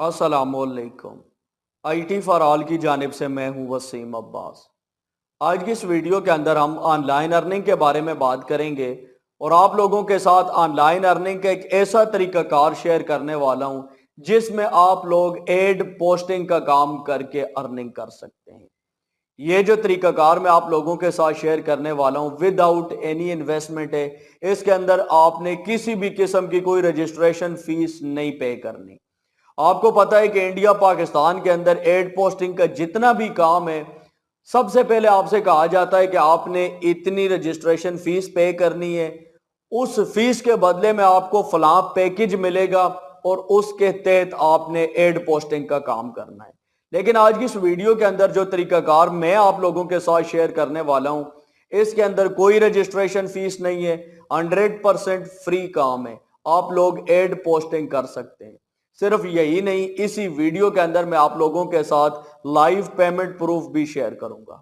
अस्सलामुअलैकुम। IT for all की जानिब से मैं हूं वसीम अब्बास। आज की इस वीडियो के अंदर हम ऑनलाइन अर्निंग के बारे में बात करेंगे और आप लोगों के साथ ऑनलाइन अर्निंग का एक ऐसा तरीकाकार शेयर करने वाला हूं जिसमें आप लोग एड पोस्टिंग का काम करके अर्निंग कर सकते हैं। ये जो तरीकाकार मैं आप लोगों के साथ शेयर करने वाला हूं विदाउट एनी इन्वेस्टमेंट है। इसके अंदर आपने किसी भी किस्म की कोई रजिस्ट्रेशन फीस नहीं पे करनी। आपको पता है कि इंडिया पाकिस्तान के अंदर एड पोस्टिंग का जितना भी काम है, सबसे पहले आपसे कहा जाता है कि आपने इतनी रजिस्ट्रेशन फीस पे करनी है, उस फीस के बदले में आपको फलां पैकेज मिलेगा और उसके तहत आपने एड पोस्टिंग का काम करना है। लेकिन आज की इस वीडियो के अंदर जो तरीकाकार मैं आप लोगों के साथ शेयर करने वाला हूं, इसके अंदर कोई रजिस्ट्रेशन फीस नहीं है, 100% फ्री काम है। आप लोग एड पोस्टिंग कर सकते हैं। सिर्फ यही नहीं, इसी वीडियो के अंदर मैं आप लोगों के साथ लाइव पेमेंट प्रूफ भी शेयर करूंगा।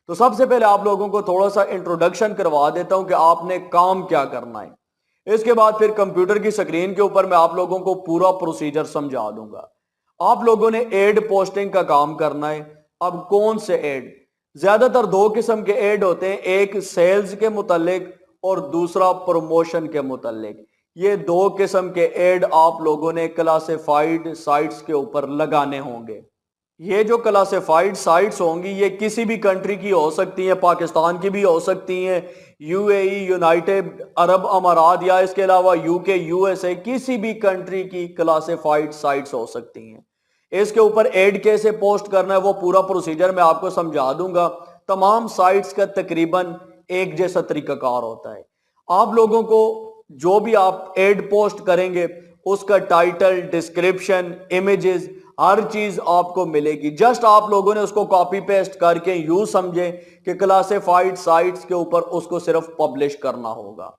तो सबसे पहले आप लोगों को थोड़ा सा इंट्रोडक्शन करवा देता हूं कि आपने काम क्या करना है। इसके बाद फिर कंप्यूटर की स्क्रीन के ऊपर मैं आप लोगों को पूरा प्रोसीजर समझा दूंगा। आप लोगों ने एड पोस्टिंग का काम करना है। अब कौन से एड? ज्यादातर दो किस्म के एड होते हैं, एक सेल्स के मुतालिक और दूसरा प्रमोशन के मुतालिक। ये दो किस्म के एड आप लोगों ने क्लासिफाइड साइट्स के ऊपर लगाने होंगे। ये जो क्लासिफाइड साइट्स होंगी ये किसी भी कंट्री की हो सकती हैं, पाकिस्तान की भी हो सकती हैं, यूएई, यूनाइटेड अरब अमारात या इसके अलावा यूके, यूएसए, किसी भी कंट्री की क्लासिफाइड साइट्स हो सकती हैं। इसके ऊपर एड कैसे पोस्ट करना है वो पूरा प्रोसीजर मैं आपको समझा दूंगा। तमाम साइट्स का तकरीबन एक जैसा तरीकाकार होता है। आप लोगों को जो भी आप एड पोस्ट करेंगे उसका टाइटल, डिस्क्रिप्शन, इमेजेस, हर चीज आपको मिलेगी। जस्ट आप लोगों ने उसको कॉपी पेस्ट करके यूं समझे कि क्लासिफाइड साइट्स के ऊपर उसको सिर्फ पब्लिश करना होगा।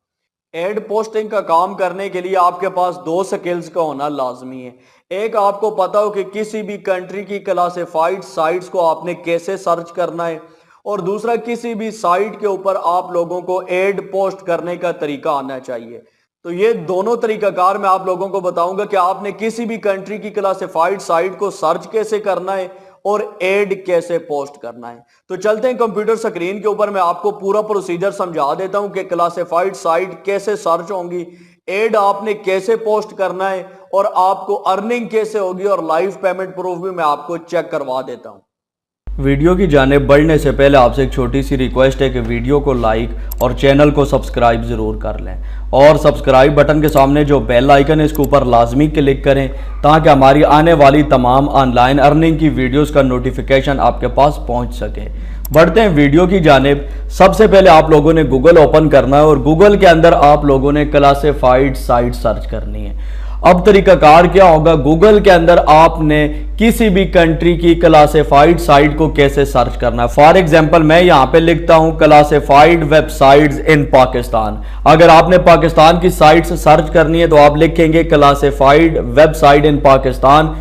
एड पोस्टिंग का काम करने के लिए आपके पास दो स्किल्स का होना लाजमी है। एक, आपको पता हो कि किसी भी कंट्री की क्लासिफाइड साइट्स को आपने कैसे सर्च करना है, और दूसरा, किसी भी साइट के ऊपर आप लोगों को एड पोस्ट करने का तरीका आना चाहिए। तो ये दोनों तरीकाकार मैं आप लोगों को बताऊंगा कि आपने किसी भी कंट्री की क्लासिफाइड साइट को सर्च कैसे करना है और एड कैसे पोस्ट करना है। तो चलते हैं कंप्यूटर स्क्रीन के ऊपर, मैं आपको पूरा प्रोसीजर समझा देता हूं कि क्लासिफाइड साइट कैसे सर्च होंगी, एड आपने कैसे पोस्ट करना है और आपको अर्निंग कैसे होगी, और लाइव पेमेंट प्रूफ भी मैं आपको चेक करवा देता हूं। वीडियो की जानिब बढ़ने से पहले आपसे एक छोटी सी रिक्वेस्ट है कि वीडियो को लाइक और चैनल को सब्सक्राइब ज़रूर कर लें, और सब्सक्राइब बटन के सामने जो बेल आइकन है इसके ऊपर लाजमी क्लिक करें ताकि हमारी आने वाली तमाम ऑनलाइन अर्निंग की वीडियोस का नोटिफिकेशन आपके पास पहुंच सके। बढ़ते हैं वीडियो की जानिब। सबसे पहले आप लोगों ने गूगल ओपन करना है और गूगल के अंदर आप लोगों ने क्लासिफाइड साइट सर्च करनी है। अब तरीकाकार क्या होगा, गूगल के अंदर आपने किसी भी कंट्री की क्लासिफाइड साइट को कैसे सर्च करना है। फॉर एग्जांपल मैं यहां पे लिखता हूं क्लासिफाइड वेबसाइट्स इन पाकिस्तान। अगर आपने पाकिस्तान की साइट्स सर्च करनी है तो आप लिखेंगे क्लासिफाइड वेबसाइट इन पाकिस्तान।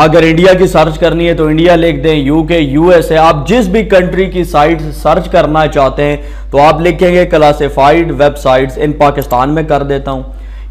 अगर इंडिया की सर्च करनी है तो इंडिया लिख दें, यूके, यूएसए, आप जिस भी कंट्री की साइट सर्च करना चाहते हैं तो आप लिखेंगे क्लासिफाइड वेबसाइट्स इन पाकिस्तान में कर देता हूं।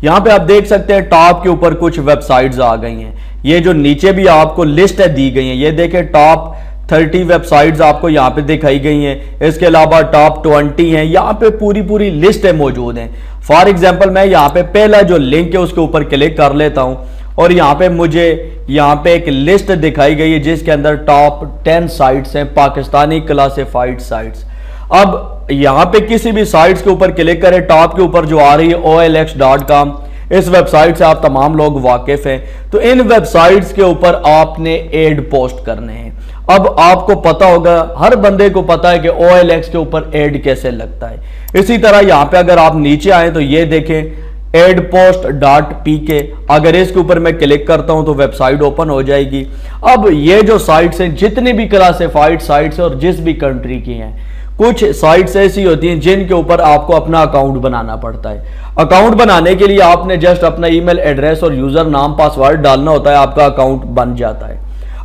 यहां पे आप देख सकते हैं टॉप के ऊपर कुछ वेबसाइट्स आ गई हैं। ये जो नीचे भी आपको लिस्ट है दी गई है, ये देखें टॉप 30 वेबसाइट्स आपको यहां पे दिखाई गई हैं। इसके अलावा टॉप 20 हैं, यहां पे पूरी लिस्ट है मौजूद हैं। फॉर एग्जांपल मैं यहां पे पहला जो लिंक है उसके ऊपर क्लिक कर लेता हूं और यहां पे मुझे यहां पे एक लिस्ट दिखाई गई है जिसके अंदर टॉप 10 साइट्स हैं, पाकिस्तानी क्लासिफाइड साइट्स। अब यहां पे किसी भी साइट्स के ऊपर क्लिक करें, टॉप के ऊपर जो आ रही है olx.com, इस वेबसाइट से आप तमाम लोग वाकिफ हैं। तो इन वेबसाइट्स के ऊपर आपने एड पोस्ट करने हैं। अब आपको पता होगा, हर बंदे को पता है कि OLX के ऊपर एड कैसे लगता है। इसी तरह यहां पे अगर आप नीचे आए तो ये देखें adpost.pk, अगर इसके ऊपर मैं क्लिक करता हूं तो वेबसाइट ओपन हो जाएगी। अब ये जो साइट्स हैं, जितनी भी क्लासिफाइड साइट्स और जिस भी कंट्री की हैं, कुछ साइट्स ऐसी होती हैं जिनके ऊपर आपको अपना अकाउंट बनाना पड़ता है। अकाउंट बनाने के लिए आपने जस्ट अपना ईमेल एड्रेस और यूजर नाम पासवर्ड डालना होता है, आपका अकाउंट बन जाता है।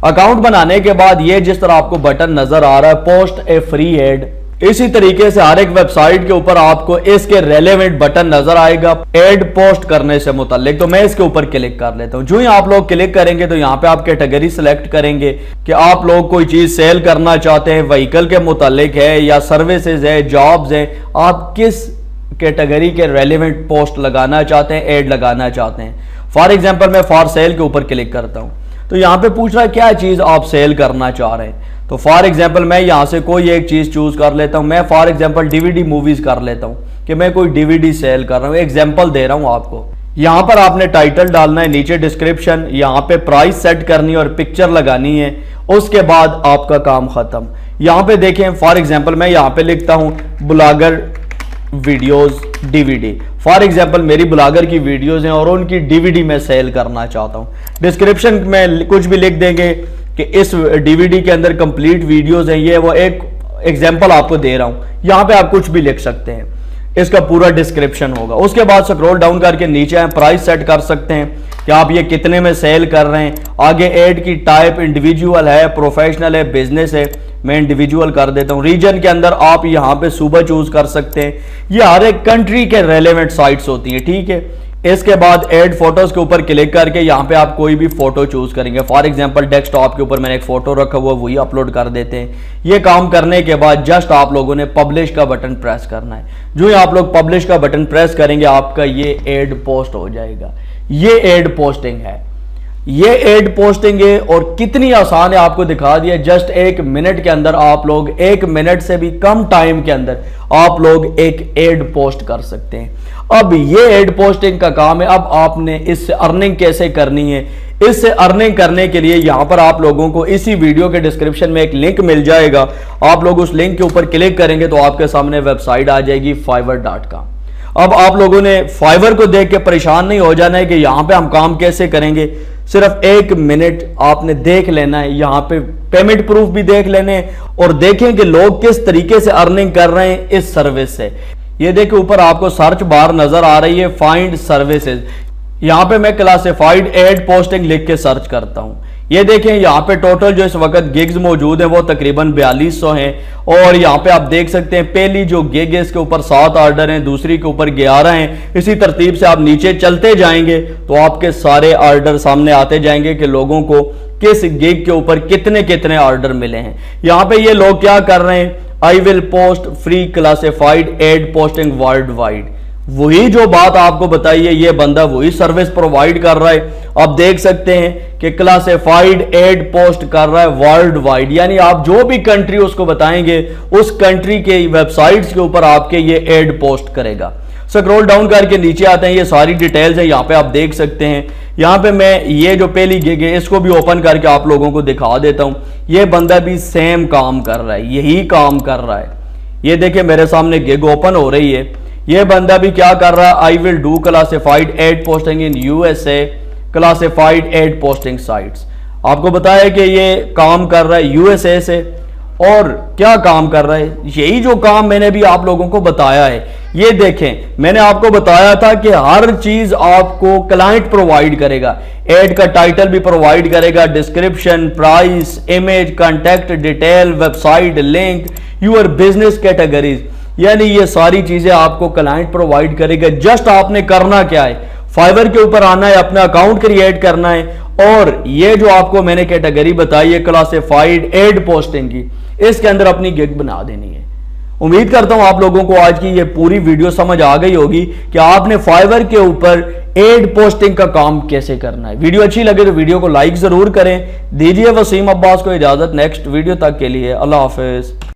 अकाउंट बनाने के बाद ये जिस तरह आपको बटन नजर आ रहा है, पोस्ट ए फ्री एड, इसी तरीके से हर एक वेबसाइट के ऊपर आपको इसके रेलेवेंट बटन नजर आएगा एड पोस्ट करने से मुतालिक। तो मैं इसके ऊपर क्लिक कर लेता हूं। जो ही आप लोग क्लिक करेंगे तो यहां पे आप कैटेगरी सिलेक्ट करेंगे कि आप लोग कोई चीज सेल करना चाहते हैं, व्हीकल के मुतालिक है या सर्विसेज है, जॉब्स है, आप किस कैटेगरी के रेलेवेंट पोस्ट लगाना चाहते हैं, एड लगाना चाहते हैं। फॉर एग्जाम्पल मैं फॉर सेल के ऊपर क्लिक करता हूं तो यहां पे पूछ रहा है क्या चीज आप सेल करना चाह रहे हैं। तो फॉर एग्जाम्पल मैं यहां से कोई एक चीज चूज कर लेता हूं। मैं फॉर एग्जाम्पल डीवीडी मूवीज कर लेता हूं कि मैं कोई डीवीडी सेल कर रहा हूं। एग्जाम्पल दे रहा हूं आपको। यहां पर आपने टाइटल डालना है, नीचे डिस्क्रिप्शन, यहां पे प्राइस सेट करनी है और पिक्चर लगानी है। उसके बाद आपका काम खत्म। यहां पे देखें फॉर एग्जाम्पल मैं यहां पे लिखता हूं blogger videos DVD. For example मेरी ब्लॉगर की वीडियोस हैं और उनकी डीवीडी मैं सेल करना चाहता हूं। डिस्क्रिप्शन में कुछ भी लिख देंगे कि इस डीवीडी के अंदर कंप्लीट वीडियोस हैं। ये वो एक एग्जांपल आपको दे रहा हूं। यहां पे आप कुछ भी लिख सकते हैं, इसका पूरा डिस्क्रिप्शन होगा। उसके बाद स्क्रॉल डाउन करके नीचे आए, प्राइस सेट कर सकते हैं कि आप ये कितने में सेल कर रहे हैं। आगे एड की टाइप इंडिविजुअल है, प्रोफेशनल है, बिजनेस है। मैं इंडिविजुअल कर देता हूं। रीजन के अंदर आप यहां पे सूबा चूज कर सकते हैं। ये हर एक कंट्री के रेलेवेंट साइट्स होती हैं, ठीक है। इसके बाद ऐड फोटोज के ऊपर क्लिक करके यहां पे आप कोई भी फोटो चूज करेंगे। फॉर एग्जांपल डेस्कटॉप के ऊपर मैंने एक फोटो रखा हुआ, वही अपलोड कर देते हैं। ये काम करने के बाद जस्ट आप लोगों ने पब्लिश का बटन प्रेस करना है। जो ही आप लोग पब्लिश का बटन प्रेस करेंगे आपका ये एड पोस्ट हो जाएगा। ये एड पोस्टिंग है, ये एड पोस्टिंग है और कितनी आसान है आपको दिखा दिया। जस्ट 1 मिनट के अंदर आप लोग 1 मिनट से भी कम टाइम के अंदर आप लोग एक एड पोस्ट कर सकते हैं। अब ये एड पोस्टिंग का काम है। अब आपने इससे अर्निंग कैसे करनी है। इससे अर्निंग करने के लिए यहां पर आप लोगों को इसी वीडियो के डिस्क्रिप्शन में एक लिंक मिल जाएगा। आप लोग उस लिंक के ऊपर क्लिक करेंगे तो आपके सामने वेबसाइट आ जाएगी fiverr.com। अब आप लोगों ने फाइवर को देख के परेशान नहीं हो जाना है कि यहां पे हम काम कैसे करेंगे। सिर्फ 1 मिनट आपने देख लेना है। यहां पे पेमेंट प्रूफ भी देख लेने और देखें कि लोग किस तरीके से अर्निंग कर रहे हैं इस सर्विस से। ये देखिए ऊपर आपको सर्च बार नजर आ रही है, फाइंड सर्विसेज। यहां पे मैं क्लासिफाइड एड पोस्टिंग लिख के सर्च करता हूं। ये देखें यहाँ पे टोटल जो इस वक्त गिग्स मौजूद हैं वो तकरीबन 4200 हैं। और यहाँ पे आप देख सकते हैं पहली जो गिग है इसके ऊपर 7 ऑर्डर हैं, दूसरी के ऊपर 11 हैं। इसी तरतीब से आप नीचे चलते जाएंगे तो आपके सारे ऑर्डर सामने आते जाएंगे कि लोगों को किस गिग के ऊपर कितने कितने ऑर्डर मिले हैं। यहाँ पे ये लोग क्या कर रहे हैं, I will post free classified ad posting worldwide. वही जो बात आपको बताई है ये बंदा वही सर्विस प्रोवाइड कर रहा है। आप देख सकते हैं कि क्लासिफाइड एड पोस्ट कर रहा है वर्ल्ड वाइड, यानी आप जो भी कंट्री उसको बताएंगे उस कंट्री के वेबसाइट्स के ऊपर आपके ये एड पोस्ट करेगा। स्क्रॉल डाउन करके नीचे आते हैं, ये सारी डिटेल्स है यहाँ पे आप देख सकते हैं। यहाँ पे मैं ये जो पहली गिग है इसको भी ओपन करके आप लोगों को दिखा देता हूँ। ये बंदा भी सेम काम कर रहा है, यही काम कर रहा है। ये देखिए मेरे सामने गिग ओपन हो रही है। ये बंदा भी क्या कर रहा है, I will do classified ad posting in USA classified ad posting sites. आपको बताया कि ये काम कर रहा है यूएसए से। और क्या काम कर रहा है, यही जो काम मैंने भी आप लोगों को बताया है। ये देखें मैंने आपको बताया था कि हर चीज आपको क्लाइंट प्रोवाइड करेगा। एड का टाइटल भी प्रोवाइड करेगा, description, price, image, contact detail, website link, your business categories, यानी ये सारी चीजें आपको क्लाइंट प्रोवाइड करेगा। जस्ट आपने करना क्या है, फाइवर के ऊपर आना है, अपना अकाउंट क्रिएट करना है और ये जो आपको मैंने कैटेगरी बताई है क्लासिफाइड एड पोस्टिंग की, इसके अंदर अपनी गिग बना देनी है। उम्मीद करता हूं आप लोगों को आज की ये पूरी वीडियो समझ आ गई होगी कि आपने फाइवर के ऊपर एड पोस्टिंग का काम कैसे करना है। वीडियो अच्छी लगे तो वीडियो को लाइक जरूर करें। दीजिए वसीम अब्बास को इजाजत, नेक्स्ट वीडियो तक के लिए अल्लाह हाफिज।